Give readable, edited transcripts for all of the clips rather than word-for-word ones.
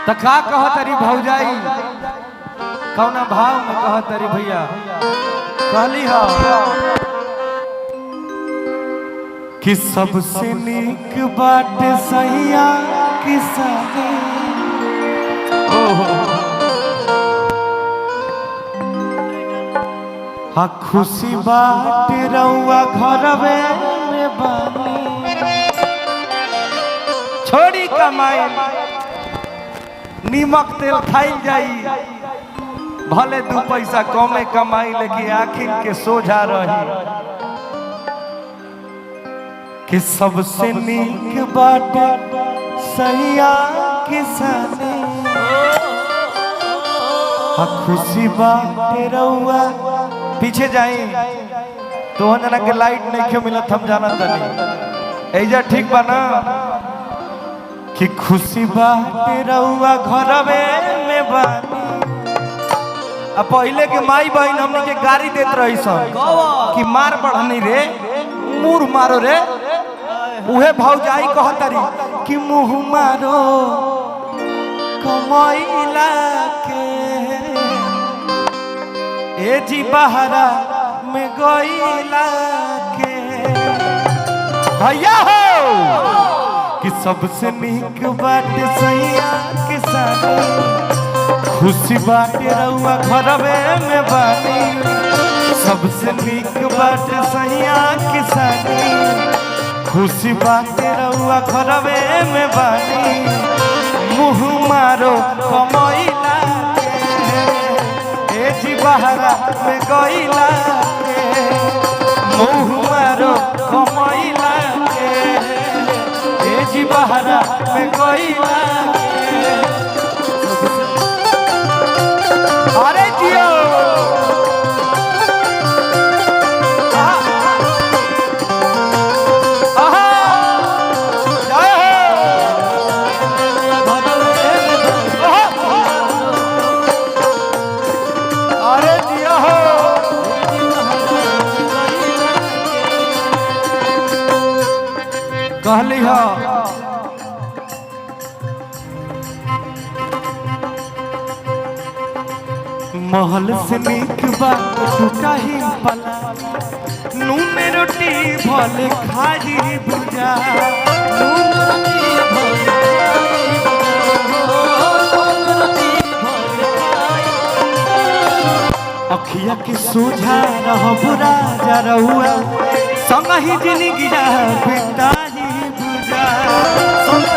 तो का कह तरी भौजाई कौना भाव में कह तरी भैया कहली हो कि सबसे नीक बाट सैया किसानी हा खुशी बाट रउआ घरवे में बानी छोड़ी कमाई नीमक तेल खाई जाई भले दू पैसा कमे कमाई लेकिन आखिर के सोझा रही कि सबसे नीक बाट सैया किसानी खुशी बाटे रउआ पीछे जाई तो जना के लाइट नहीं क्यों मिलत हम जाना तनी एजा ठीक बा ना कि खुशी बाटे रउआ घरवे में बानी अब पहले के माई बहन हमने के गाड़ी देत रही सन कि मार बढ़नी रे मुंह मारो रे उहे भौजाई कहतरी कि मुंह मारो कमैला के ए जी बहरा में गईला के भैया हो कि सबसे नीक बाट सैया किसानी खुशी बाटे रउआ घरवे में बानी सबसे नीक बाटे सैया किसानी खुशी बाटे रउआ घरवे में बानी मुँह मारो कमैला के ए जी बहरा में गईला के मुँह मारो कमैला के ए जी बहरा में गईला अरे जियो अरे जियो कहली हो महल से नीक बात टूटा ही पला नून रोटी भले खाई बुझा अखिया की सोझा रहबुरा जा रहुआ संग ही जिंदगी बिताई बुझा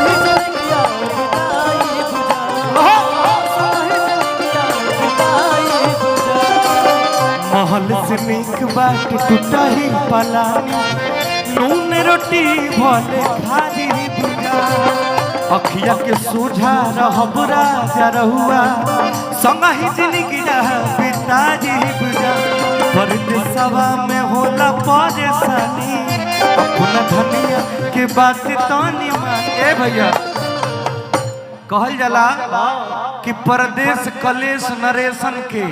महल से नीक बाट टूटा ही पलानी नून रोटी भले खाई बुझा अखिया के सोझा रहबुरा जा रहुआ संग ही जिंदगी बिताई बुझा परदेसवा में होला परेशानी अपना धनिया के बात तानी ए भैया कहल जाला कि परदेश कलेश नरेशन के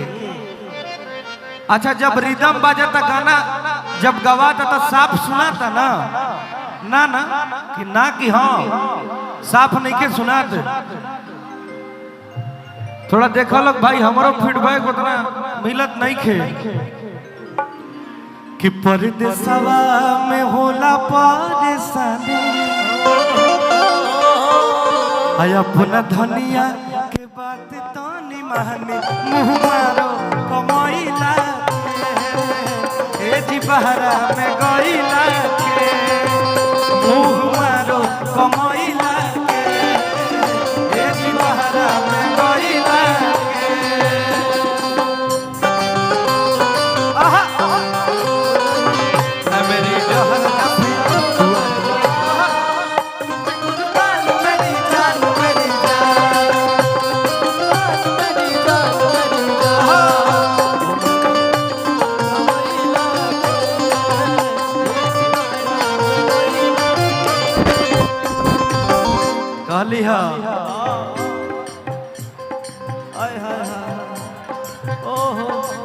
अच्छा जब रिदम बाजता गाना जब गवाता तो साफ सुनाता ना ना ना कि ना कि हाँ साफ नहीं के सुनाते थोड़ा देखो लोग भाई हमारो फीडबैक उतना मिलत नहीं खे कि परदेसवा में होला परेशानी आया अपना धनिया के बात तानी मानी मुँह मारो कमैला ए जी बहरा में गईला के मुँह मारो कमैला के ए जी बहरा में गईला के मेरी जहर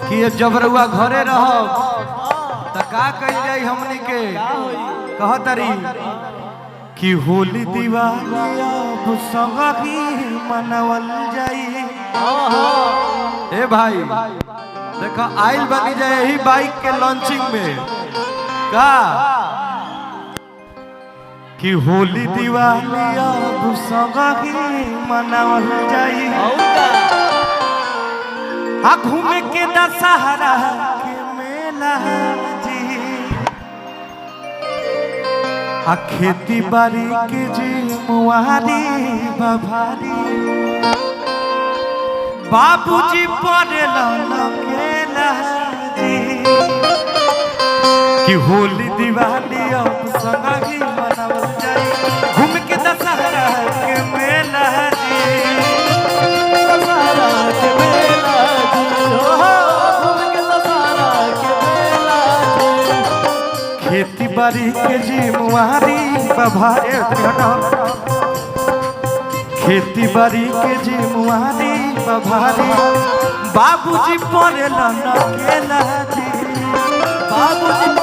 कि जब रउआ घरे रहो तो का कही जाई हमनी के कहतरी कि होली दिवाली अब संगी मनावल जाई। ए भाई देखो आइल बनी जाए यही बाइक के लॉन्चिंग में का कि होली दिवाली अब संगही मनावल जाई। आ घूमे के दशहरा के मेला जी, आ खेती बाड़ी के जी मुआरी बभारी, बाबूजी पड़े लकेला जी कि होली दिवाली अब संगही मनावल जाई। घूम के दशहरा के मेला जी, दशहरा के मेला जी, घूम के दशहरा के मेला जी। खेती बाड़ी के जी मुआरी बभारे, खेती बाड़ी के जी मुआरी बभारी, बाबूजी पड़े लकेला जी, बाबूजी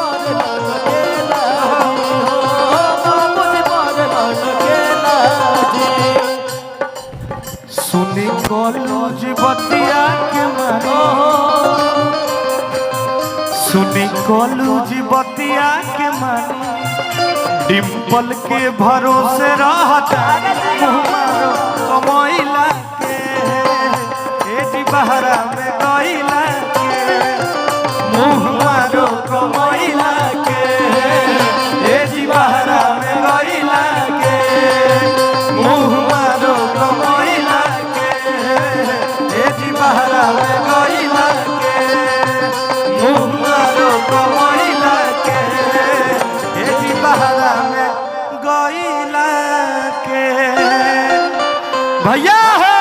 सुनी कॉलेज बतिया के मारो, सुनी कॉलेज बतिया के मारो, डिम्पल के भरोसे रहता मुहमारो कमैला के, एटी बहरा में गइला के मुहमारो कमैला के, एटी बहरा में गइला के मुहमारो कमैला के, एटी बहरा में गइला के मुहमारो कमैला के, एटी बहरा में गइला के। भैया है